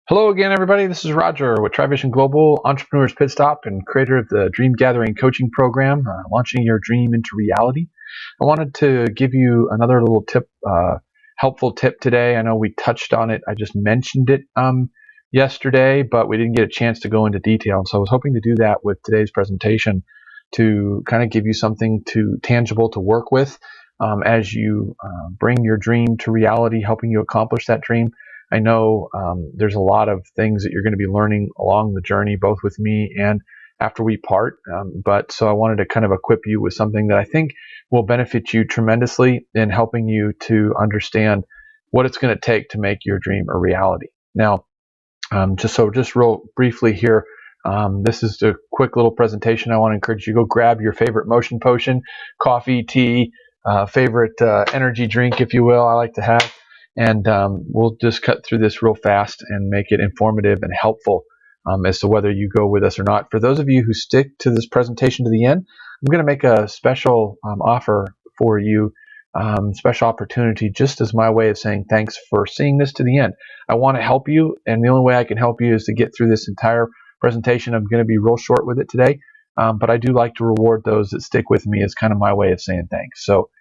Hello again, everybody. This is Roger with TriVision Global, Entrepreneurs Pit Stop and creator of the Dream Gathering Coaching Program, launching your dream into reality. I wanted to give you another little tip, helpful tip today. I know we touched on it. I just mentioned it yesterday, but we didn't get a chance to go into detail. And so I was hoping to do that with today's presentation to kind of give you something tangible to work with as you bring your dream to reality, helping you accomplish that dream. I know there's a lot of things that you're going to be learning along the journey, both with me and after we part. So I wanted to kind of equip you with something that I think will benefit you tremendously in helping you to understand what it's going to take to make your dream a reality. Now, just real briefly here, this is a quick little presentation. I want to encourage you to go grab your favorite motion potion, coffee, tea, favorite energy drink, if you will, I like to have. And we'll just cut through this real fast and make it informative and helpful as to whether you go with us or not. For those of you who stick to this presentation to the end, I'm going to make a special offer for you, special opportunity, just as my way of saying thanks for seeing this to the end. I want to help you, and the only way I can help you is to get through this entire presentation. I'm going to be real short with it today, but I do like to reward those that stick with me as kind of my way of saying thanks. So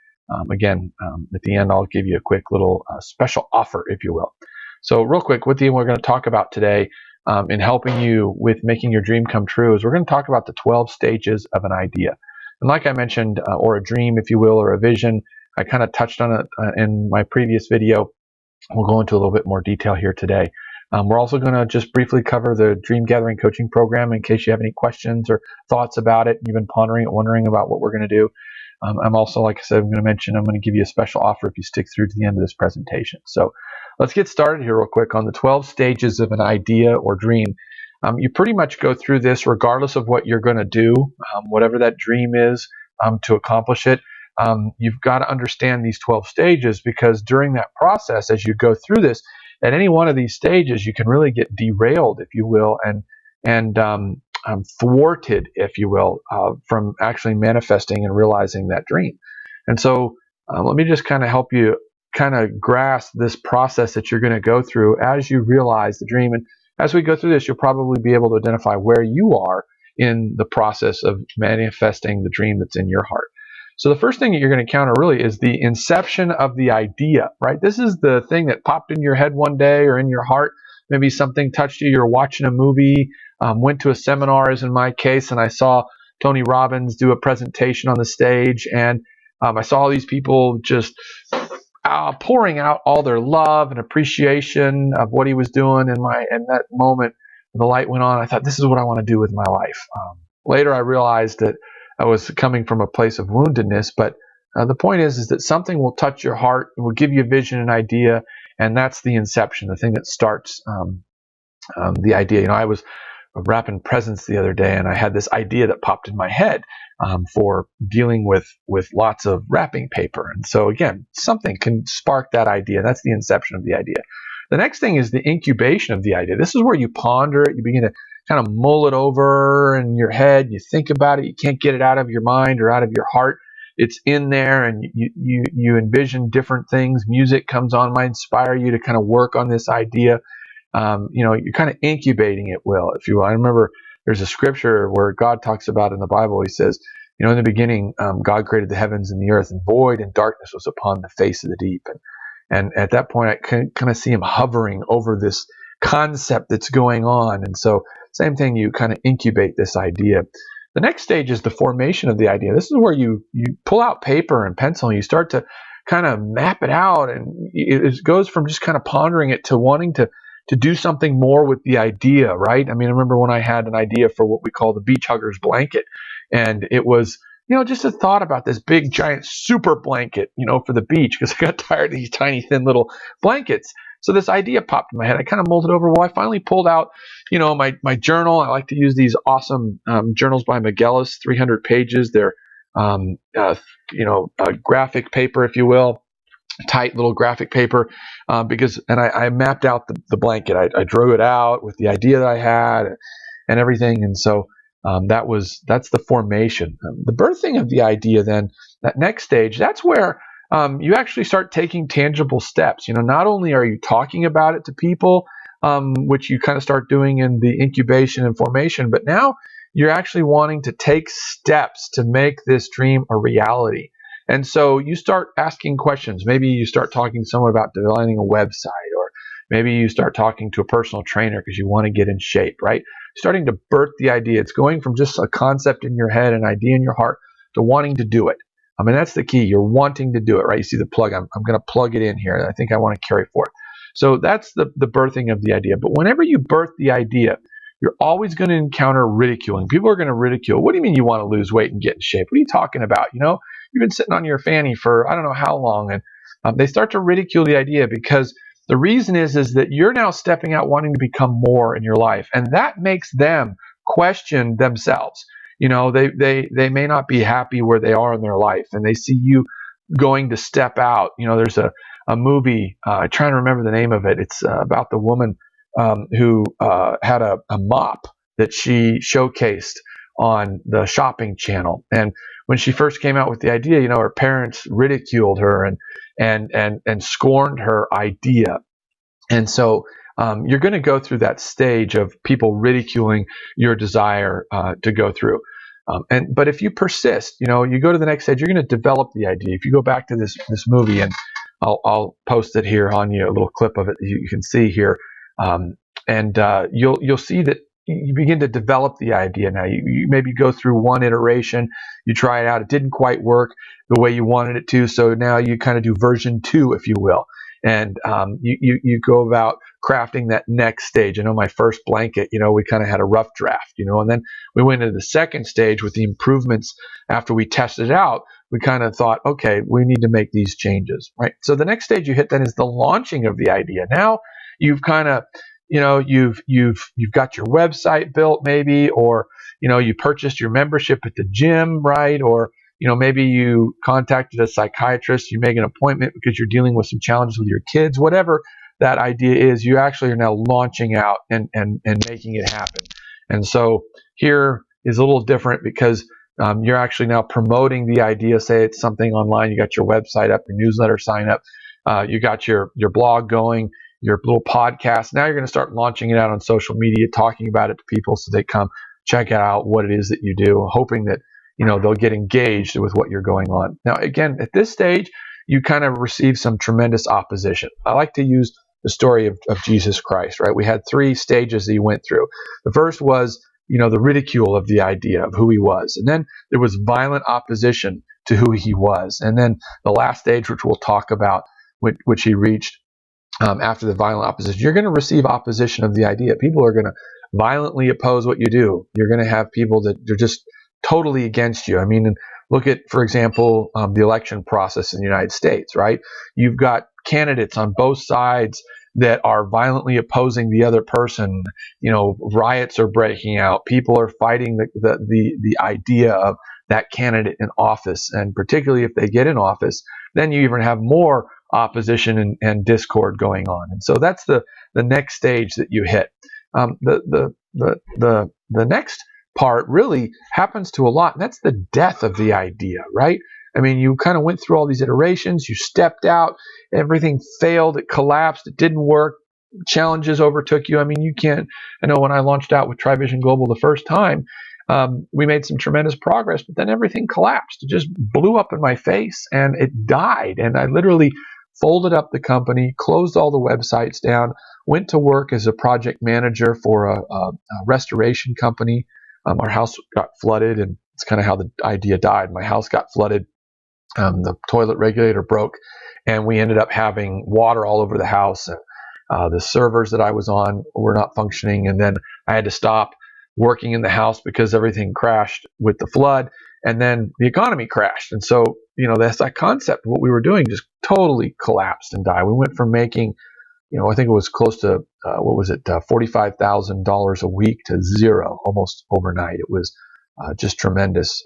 again, at the end, I'll give you a quick little special offer, if you will. So real quick, what we're going to talk about today in helping you with making your dream come true is we're going to talk about the 12 stages of an idea. And like I mentioned, or a dream, if you will, or a vision, I kind of touched on it in my previous video. We'll go into a little bit more detail here today. We're also going to just briefly cover the Dream Gathering Coaching Program in case you have any questions or thoughts about it. You've been pondering it, wondering about what we're going to do. I'm also, like I said, I'm going to give you a special offer if you stick through to the end of this presentation. So let's get started here real quick on the 12 stages of an idea or dream. You pretty much go through this regardless of what you're going to do, whatever that dream is to accomplish it. You've got to understand these 12 stages because during that process, as you go through this, at any one of these stages, you can really get derailed, if you will, and thwarted, if you will, from actually manifesting and realizing that dream. And so let me just kind of help you kind of grasp this process that you're going to go through as you realize the dream. And as we go through this, you'll probably be able to identify where you are in the process of manifesting the dream that's in your heart. So the first thing that you're going to encounter really is the inception of the idea, right? This is the thing that popped in your head one day or in your heart. Maybe something touched you. You're watching a movie, went to a seminar, as in my case, and I saw Tony Robbins do a presentation on the stage, and I saw all these people just pouring out all their love and appreciation of what he was doing. And that moment, the light went on. I thought, this is what I want to do with my life. Later, I realized that I was coming from a place of woundedness, but the point is that something will touch your heart, will give you a vision, an idea, and that's the inception, the thing that starts the idea. I was wrapping presents the other day, and I had this idea that popped in my head for dealing with lots of wrapping paper. And so again, something can spark that idea. That's the inception of the idea. The next thing is the incubation of the idea. This is where you ponder it. You begin to kind of mull it over in your head. You think about it. You can't get it out of your mind or out of your heart. It's in there, and you envision different things. Music comes on, might inspire you to kind of work on this idea. You're kind of incubating it, if you will. I remember there's a scripture where God talks about in the Bible. He says, in the beginning, God created the heavens and the earth, and void and darkness was upon the face of the deep. And at that point, I can kind of see him hovering over this concept that's going on. And so, same thing, you kind of incubate this idea. The next stage is the formation of the idea. This is where you pull out paper and pencil, and you start to kind of map it out. And it goes from just kind of pondering it to wanting to do something more with the idea, right? I mean, I remember when I had an idea for what we call the beach huggers blanket, and it was, just a thought about this big, giant, super blanket, for the beach, because I got tired of these tiny, thin little blankets. So this idea popped in my head. I kind of mulled it over. Well, I finally pulled out, my journal. I like to use these awesome journals by Magellan, 300 pages. They're, graphic paper, if you will. Tight little graphic paper, because I mapped out the blanket. I drew it out with the idea that I had and everything, and so that's the formation, the birthing of the idea. Then that next stage, that's where you actually start taking tangible steps. Not only are you talking about it to people, which you kind of start doing in the incubation and formation. But now you're actually wanting to take steps to make this dream a reality. And so you start asking questions. Maybe you start talking to someone about designing a website, or maybe you start talking to a personal trainer because you want to get in shape, right? Starting to birth the idea. It's going from just a concept in your head, an idea in your heart, to wanting to do it. I mean, that's the key. You're wanting to do it, right? You see the plug. I'm going to plug it in here. I think I want to carry forth. So that's the birthing of the idea. But whenever you birth the idea, you're always going to encounter ridiculing. People are going to ridicule. What do you mean you want to lose weight and get in shape? What are you talking about? You've been sitting on your fanny for I don't know how long, and they start to ridicule the idea because the reason is that you're now stepping out wanting to become more in your life, and that makes them question themselves. They may not be happy where they are in their life, and they see you going to step out. There's a movie, I'm trying to remember the name of it. It's about the woman who had a mop that she showcased on the shopping channel. And when she first came out with the idea, her parents ridiculed her and scorned her idea. And so you're going to go through that stage of people ridiculing your desire to go through. But if you persist, you go to the next stage, you're going to develop the idea. If you go back to this movie, and I'll post it here on you, a little clip of it that you can see here, and you'll see that you begin to develop the idea. Now you maybe go through one iteration, you try it out, it didn't quite work the way you wanted it to, so now you kind of do version 2, if you will. And you go about crafting that next stage. I know my first blanket, we kind of had a rough draft, and then we went into the second stage with the improvements. After we tested it out, we kind of thought, okay, we need to make these changes, right? So the next stage you hit then is the launching of the idea. Now you've kind of, you've got your website built maybe, or, you purchased your membership at the gym, right? Or, maybe you contacted a psychiatrist, you make an appointment because you're dealing with some challenges with your kids, whatever that idea is, you actually are now launching out and making it happen. And so here is a little different because you're actually now promoting the idea. Say it's something online, you got your website up, your newsletter sign up, you got your blog going, your little podcast. Now you're going to start launching it out on social media, talking about it to people so they come check out what it is that you do, hoping that they'll get engaged with what you're going on. Now, again, at this stage, you kind of receive some tremendous opposition. I like to use the story of Jesus Christ, right? We had 3 stages that he went through. The first was, the ridicule of the idea of who he was. And then there was violent opposition to who he was. And then the last stage, which we'll talk about, which he reached after the violent opposition, you're going to receive opposition of the idea. People are going to violently oppose what you do. You're going to have people that are just totally against you. I mean, look at, for example, the election process in the United States, right? You've got candidates on both sides that are violently opposing the other person. Riots are breaking out. People are fighting the idea of that candidate in office. And particularly if they get in office, then you even have more opposition and discord going on. And so that's the next stage that you hit. The next part really happens to a lot, and that's the death of the idea, right? I mean, you kind of went through all these iterations, you stepped out, everything failed, it collapsed, it didn't work, challenges overtook you. I mean, I know when I launched out with TriVision Global the first time, we made some tremendous progress, but then everything collapsed. It just blew up in my face and it died. And I literally folded up the company, closed all the websites down, went to work as a project manager for a restoration company. Our house got flooded, and it's kind of how the idea died. My house got flooded. The toilet regulator broke, and we ended up having water all over the house. And the servers that I was on were not functioning, and then I had to stop working in the house because everything crashed with the flood, and then the economy crashed. And so, that's that concept. What we were doing just totally collapsed and died. We went from making, I think it was close to, $45,000 a week to zero almost overnight. It was just tremendous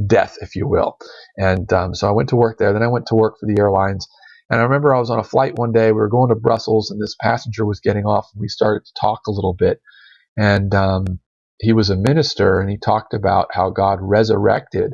death, if you will. And so I went to work there. Then I went to work for the airlines. And I remember I was on a flight one day. We were going to Brussels, and this passenger was getting off, and we started to talk a little bit. And he was a minister, and he talked about how God resurrected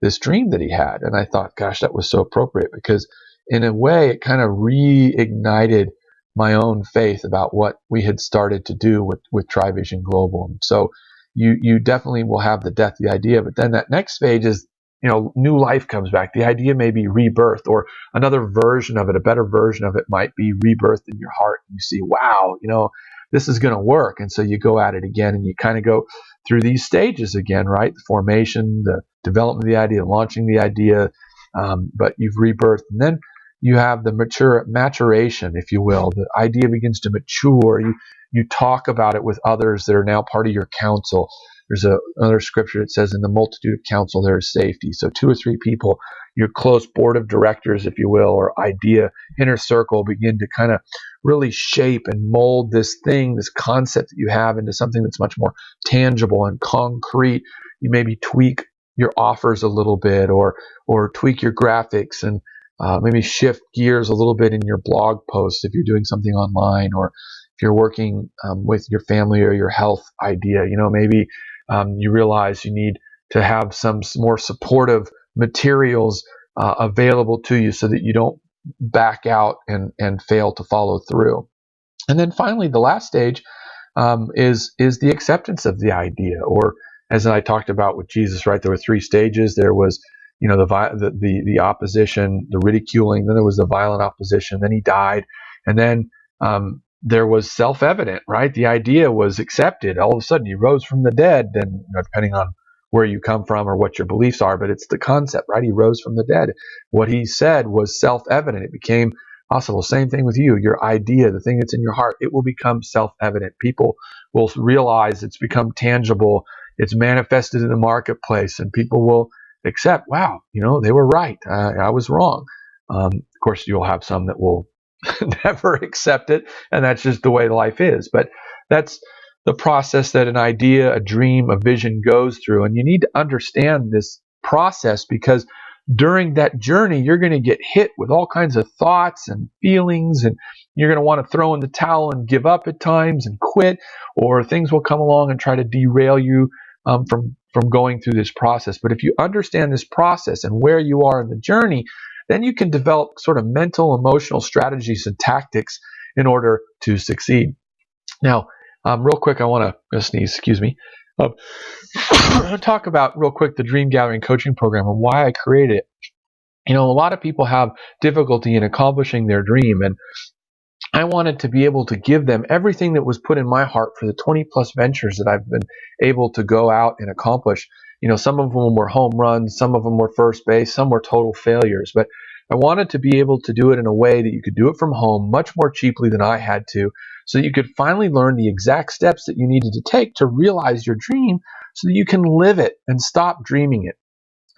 this dream that he had. And I thought, gosh, that was so appropriate, because in a way it kind of reignited my own faith about what we had started to do with TriVision Global. And so you definitely will have the death of the idea, but then that next phase is, new life comes back. The idea may be rebirthed, or another version of it, a better version of it might be rebirthed in your heart. You see, wow, this is going to work. And so you go at it again, and you kind of go through these stages again, right? The formation, the development of the idea, launching the idea, but you've rebirthed. And then you have the maturation, if you will. The idea begins to mature. You talk about it with others that are now part of your council. There's another scripture that says, in the multitude of counsel there is safety. So 2 or 3 people, your close board of directors, if you will, or idea, inner circle, begin to kind of really shape and mold this thing, this concept that you have, into something that's much more tangible and concrete. You maybe tweak your offers a little bit, or tweak your graphics, and maybe shift gears a little bit in your blog posts if you're doing something online, or if you're working with your family or your health idea. Maybe you realize you need to have some more supportive materials available to you so that you don't back out and fail to follow through. And then finally, the last stage is the acceptance of the idea, or as I talked about with Jesus, right? There were 3 stages. There was, the opposition, the ridiculing. Then there was the violent opposition. Then he died, and then there was self-evident, right? The idea was accepted. All of a sudden, he rose from the dead. Then, depending on where you come from or what your beliefs are, but it's the concept, right? He rose from the dead. What he said was self-evident. It became possible. Same thing with you. Your idea, the thing that's in your heart, it will become self-evident. People will realize it's become tangible. It's manifested in the marketplace, and people will accept, wow, they were right. I was wrong. Of course, you'll have some that will never accept it, and that's just the way life is. But that's the process that an idea, a dream, a vision goes through. And you need to understand this process, because during that journey, you're going to get hit with all kinds of thoughts and feelings, and you're going to want to throw in the towel and give up at times and quit, or things will come along and try to derail you from going through this process. But if you understand this process and where you are in the journey, then you can develop sort of mental, emotional strategies and tactics in order to succeed. Now, real quick, I want to sneeze, excuse me. I'll talk about real quick the Dream Gathering Coaching Program and why I created it. A lot of people have difficulty in accomplishing their dream, and I wanted to be able to give them everything that was put in my heart for the 20 plus ventures that I've been able to go out and accomplish. Some of them were home runs, some of them were first base, some were total failures, but I wanted to be able to do it in a way that you could do it from home much more cheaply than I had to, so that you could finally learn the exact steps that you needed to take to realize your dream, so that you can live it and stop dreaming it.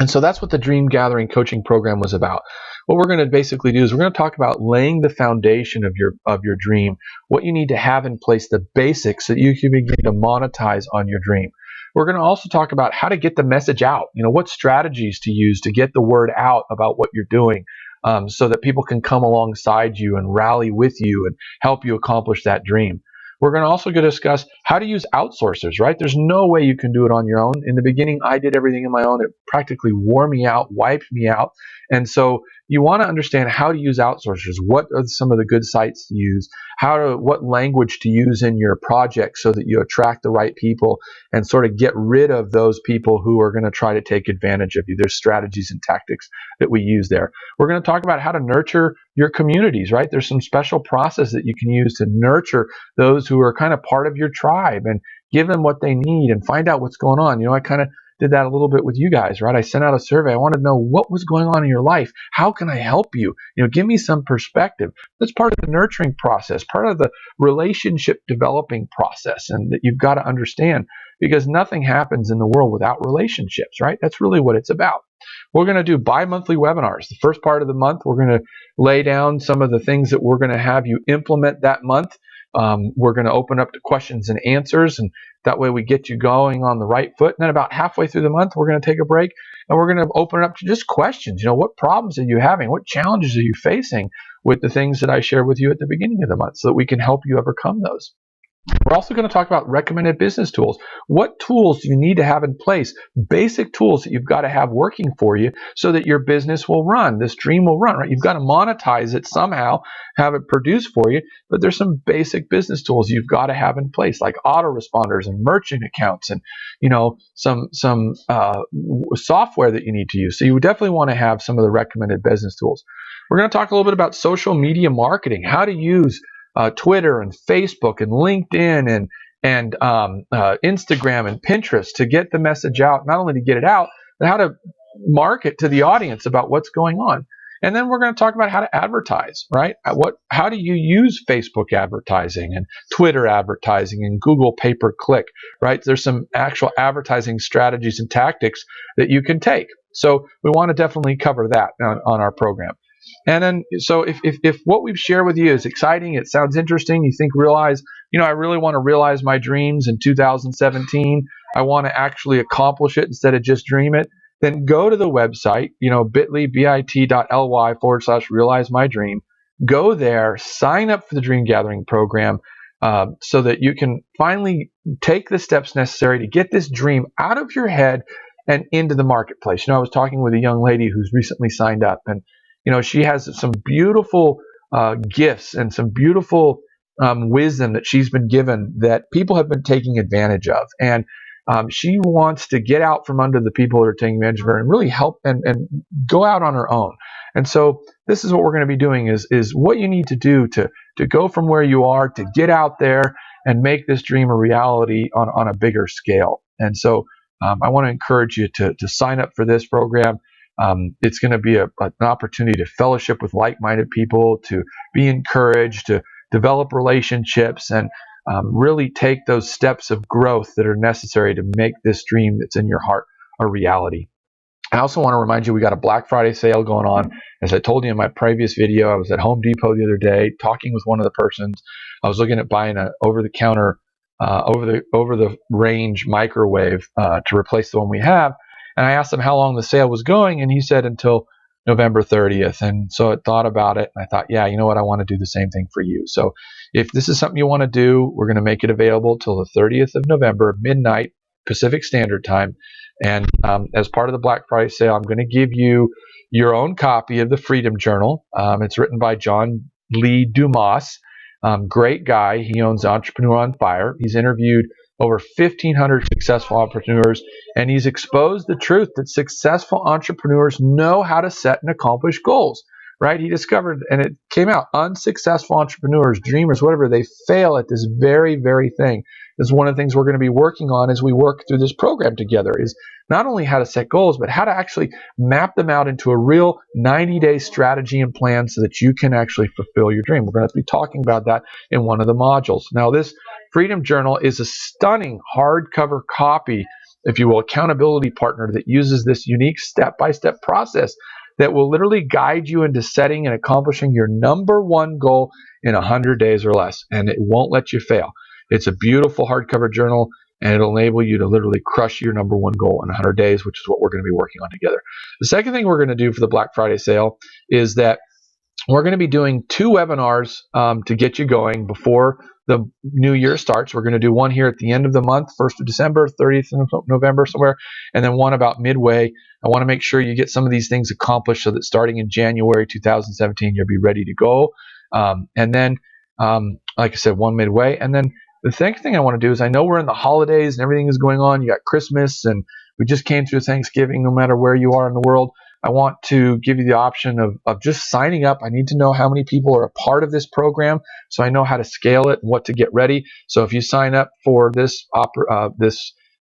And so that's what the Dream Gathering Coaching Program was about. What we're going to basically do is we're going to talk about laying the foundation of your dream, what you need to have in place, the basics, so that you can begin to monetize on your dream. We're going to also talk about how to get the message out, what strategies to use to get the word out about what you're doing, so that people can come alongside you and rally with you and help you accomplish that dream. We're going to also discuss how to use outsourcers, right? There's no way you can do it on your own. In the beginning, I did everything on my own. It practically wore me out, wiped me out. And so you want to understand how to use outsourcers. What are some of the good sites to use? What language to use in your project so that you attract the right people and sort of get rid of those people who are going to try to take advantage of you. There's strategies and tactics that we use there. We're going to talk about how to nurture your communities, right? There's some special process that you can use to nurture those who are kind of part of your tribe and give them what they need and find out what's going on. I kind of did that a little bit with you guys, right? I sent out a survey. I wanted to know what was going on in your life. How can I help you? Give me some perspective. That's part of the nurturing process, part of the relationship developing process, and that you've got to understand, because nothing happens in the world without relationships, right? That's really what it's about. We're going to do bi-monthly webinars. The first part of the month, we're going to lay down some of the things that we're going to have you implement that month. We're going to open up to questions and answers, and that way we get you going on the right foot. And then about halfway through the month, we're going to take a break, and we're going to open it up to just questions. What problems are you having? What challenges are you facing with the things that I share with you at the beginning of the month, so that we can help you overcome those? We're also going to talk about recommended business tools. What tools do you need to have in place? Basic tools that you've got to have working for you so that your business will run, this dream will run, right? You've got to monetize it somehow, have it produced for you, but there's some basic business tools you've got to have in place, like autoresponders and merchant accounts and, some software that you need to use. So you definitely want to have some of the recommended business tools. We're going to talk a little bit about social media marketing, how to use Twitter and Facebook and LinkedIn and Instagram and Pinterest to get the message out, not only to get it out, but how to market to the audience about what's going on. And then we're going to talk about how to advertise, right? How do you use Facebook advertising and Twitter advertising and Google pay-per-click, right? There's some actual advertising strategies and tactics that you can take. So we want to definitely cover that on our program. And then, so if what we've shared with you is exciting, it sounds interesting, you realize, I really want to realize my dreams in 2017, I want to actually accomplish it instead of just dream it, then go to the website, bit.ly/realize my dream. Go there, sign up for the Dream Gathering program so that you can finally take the steps necessary to get this dream out of your head and into the marketplace. I was talking with a young lady who's recently signed up, and she has some beautiful gifts and some beautiful wisdom that she's been given that people have been taking advantage of. And she wants to get out from under the people that are taking advantage of her and really help and go out on her own. And so this is what we're going to be doing is what you need to do to go from where you are to get out there and make this dream a reality on a bigger scale. And so I want to encourage you to sign up for this program. It's going to be an opportunity to fellowship with like-minded people, to be encouraged, to develop relationships, and really take those steps of growth that are necessary to make this dream that's in your heart a reality. I also want to remind you we got a Black Friday sale going on. As I told you in my previous video, I was at Home Depot the other day talking with one of the persons. I was looking at buying an over-the-counter, over-the-range microwave to replace the one we have. And I asked him how long the sale was going, and he said until November 30th. And so I thought about it, and I thought, yeah, you know what? I want to do the same thing for you. So if this is something you want to do, we're going to make it available till the 30th of November, midnight, Pacific Standard Time. And as part of the Black Friday sale, I'm going to give you your own copy of the Freedom Journal. It's written by John Lee Dumas. Great guy. He owns Entrepreneur on Fire. He's interviewed over 1,500 successful entrepreneurs, and he's exposed the truth that successful entrepreneurs know how to set and accomplish goals, right? He discovered, and it came out, unsuccessful entrepreneurs, dreamers, whatever, they fail at this very, very thing. This is one of the things we're going to be working on as we work through this program together, is not only how to set goals, but how to actually map them out into a real 90-day strategy and plan so that you can actually fulfill your dream. We're going to be talking about that in one of the modules. Now, this Freedom Journal is a stunning hardcover copy, if you will, accountability partner that uses this unique step-by-step process that will literally guide you into setting and accomplishing your number one goal in 100 days or less, and it won't let you fail. It's a beautiful hardcover journal, and it'll enable you to literally crush your number one goal in 100 days, which is what we're going to be working on together. The second thing we're going to do for the Black Friday sale is that we're going to be doing 2 webinars to get you going before the new year starts. We're going to do one here at the end of the month, 1st of December, 30th of November, somewhere, and then one about midway. I want to make sure you get some of these things accomplished so that starting in January 2017, you'll be ready to go. And then, like I said, one midway. And then the second thing I want to do is, I know we're in the holidays and everything is going on. You got Christmas, and we just came through Thanksgiving. No matter where you are in the world, I want to give you the option of just signing up. I need to know how many people are a part of this program so I know how to scale it and what to get ready. So if you sign up for this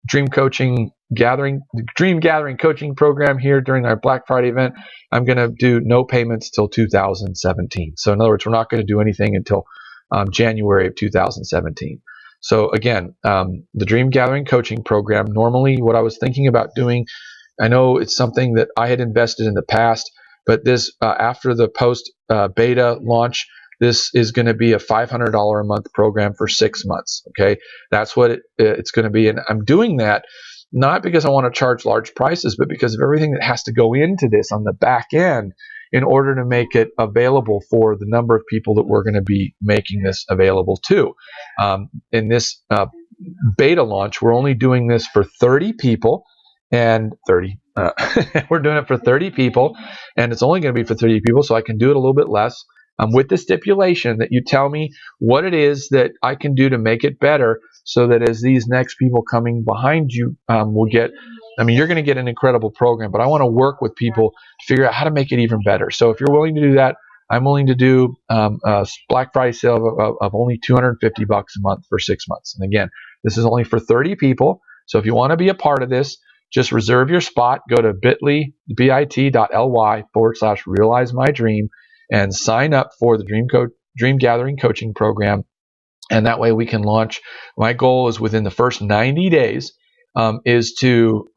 Dream Gathering coaching program here during our Black Friday event, I'm going to do no payments till 2017. So in other words, we're not going to do anything until January of 2017. So again, the Dream Gathering coaching program, normally what I was thinking about doing, I know it's something that I had invested in the past, but this after the post beta launch, this is going to be a $500 a month program for 6 months. Okay, that's what it's going to be, and I'm doing that not because I want to charge large prices, but because of everything that has to go into this on the back end in order to make it available for the number of people that we're going to be making this available to. In this beta launch, we're only doing this for 30 people, and 30 we're doing it for 30 people, and it's only going to be for 30 people, so I can do it a little bit less, with the stipulation that you tell me what it is that I can do to make it better, so that as these next people coming behind you will get, you're going to get an incredible program, but I want to work with people to figure out how to make it even better. So if you're willing to do that, I'm willing to do a Black Friday sale of only $250 a month for 6 months. And again, this is only for 30 people. So if you want to be a part of this, just reserve your spot. Go to bit.ly/realize my dream and sign up for the Dream Gathering Coaching Program. And that way we can launch. My goal is within the first 90 days is to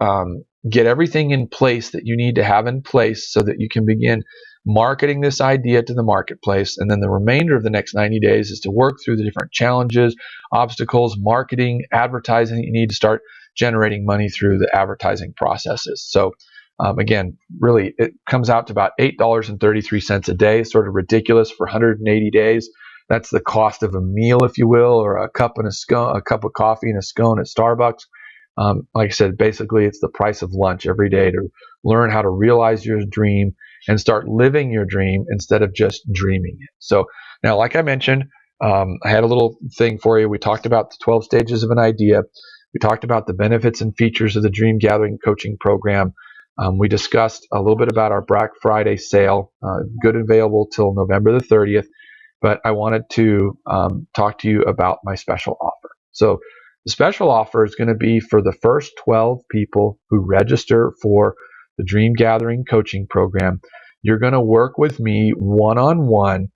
get everything in place that you need to have in place so that you can begin marketing this idea to the marketplace. And then the remainder of the next 90 days is to work through the different challenges, obstacles, marketing, advertising that you need to start generating money through the advertising processes. So again, really, it comes out to about $8.33 a day, sort of ridiculous for 180 days. That's the cost of a meal, if you will, or a cup of coffee and a scone at Starbucks. Like I said, basically it's the price of lunch every day to learn how to realize your dream and start living your dream instead of just dreaming it. So now, like I mentioned, I had a little thing for you. We talked about the 12 stages of an idea. We talked about the benefits and features of the Dream Gathering Coaching Program. We discussed a little bit about our Black Friday sale, good and available till November the 30th. But I wanted to talk to you about my special offer. So the special offer is going to be for the first 12 people who register for the Dream Gathering Coaching Program. You're going to work with me one-on-one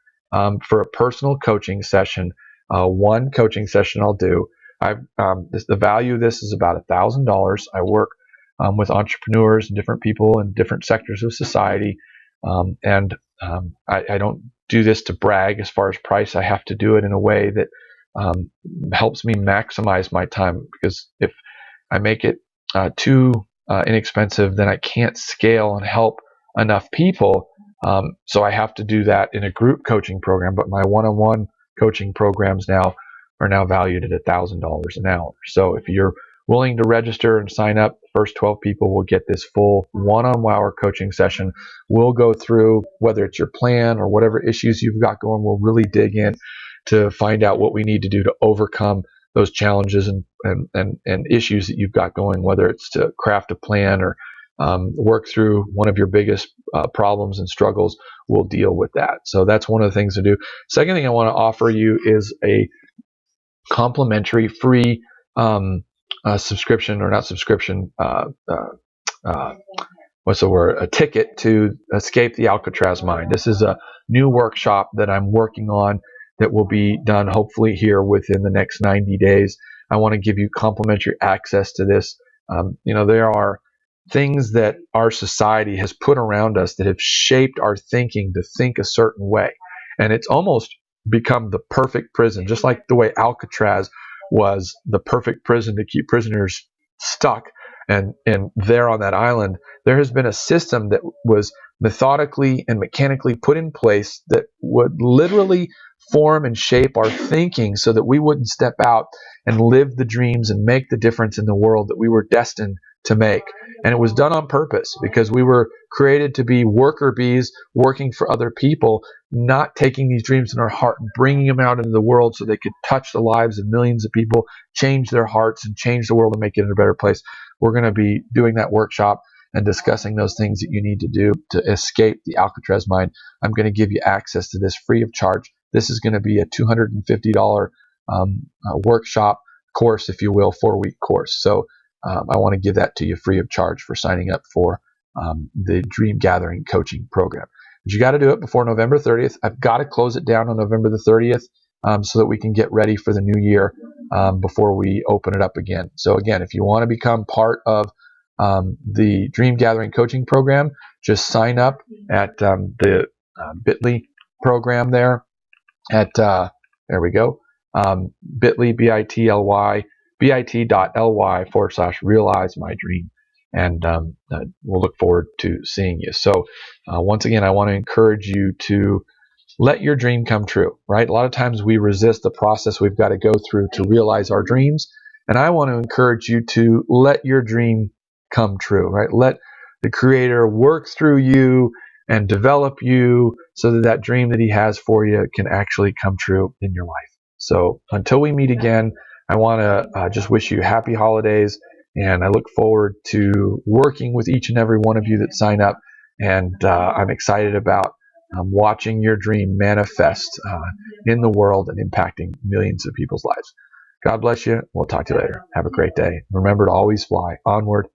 for a personal coaching session. One coaching session I'll do. The value of this is about $1,000. I work with entrepreneurs and different people in different sectors of society, and I don't do this to brag as far as price. I have to do it in a way that helps me maximize my time, because if I make it too inexpensive, then I can't scale and help enough people. So I have to do that in a group coaching program, but my one-on-one coaching programs now are now valued at $1,000 an hour. So if you're willing to register and sign up, the first 12 people will get this full one-on-one coaching session. We'll go through whether it's your plan or whatever issues you've got going. We'll really dig in to find out what we need to do to overcome those challenges and issues that you've got going, whether it's to craft a plan or work through one of your biggest problems and struggles. We'll deal with that. So that's one of the things to do. Second thing I want to offer you is a complimentary free subscription, or not subscription, what's the word? A ticket to Escape the Alcatraz Mind. This is a new workshop that I'm working on that will be done hopefully here within the next 90 days. I want to give you complimentary access to this. There are things that our society has put around us that have shaped our thinking to think a certain way. And it's almost become the perfect prison, just like the way Alcatraz was the perfect prison to keep prisoners stuck and there on that island. There has been a system that was methodically and mechanically put in place that would literally form and shape our thinking so that we wouldn't step out and live the dreams and make the difference in the world that we were destined to make. And it was done on purpose, because we were created to be worker bees working for other people, not taking these dreams in our heart and bringing them out into the world so they could touch the lives of millions of people, change their hearts, and change the world and make it a better place. We're going to be doing that workshop and discussing those things that you need to do to escape the Alcatraz mind. I'm going to give you access to this free of charge. This is going to be a $250 workshop course, if you will, 4-week course. So I want to give that to you free of charge for signing up for the Dream Gathering Coaching Program. But you got to do it before November 30th. I've got to close it down on November the 30th so that we can get ready for the new year before we open it up again. So again, if you want to become part of the Dream Gathering Coaching Program, just sign up at the bit.ly program there at, there we go, bit.ly, bit.ly/realize my dream. And we'll look forward to seeing you. So Once again, I want to encourage you to let your dream come true, right? A lot of times we resist the process we've got to go through to realize our dreams. And I want to encourage you to let your dream come true, right? Let the Creator work through you and develop you so that that dream that He has for you can actually come true in your life. So until we meet again, I want to just wish you happy holidays. And I look forward to working with each and every one of you that sign up. And I'm excited about watching your dream manifest in the world and impacting millions of people's lives. God bless you. We'll talk to you later. Have a great day. Remember to always fly onward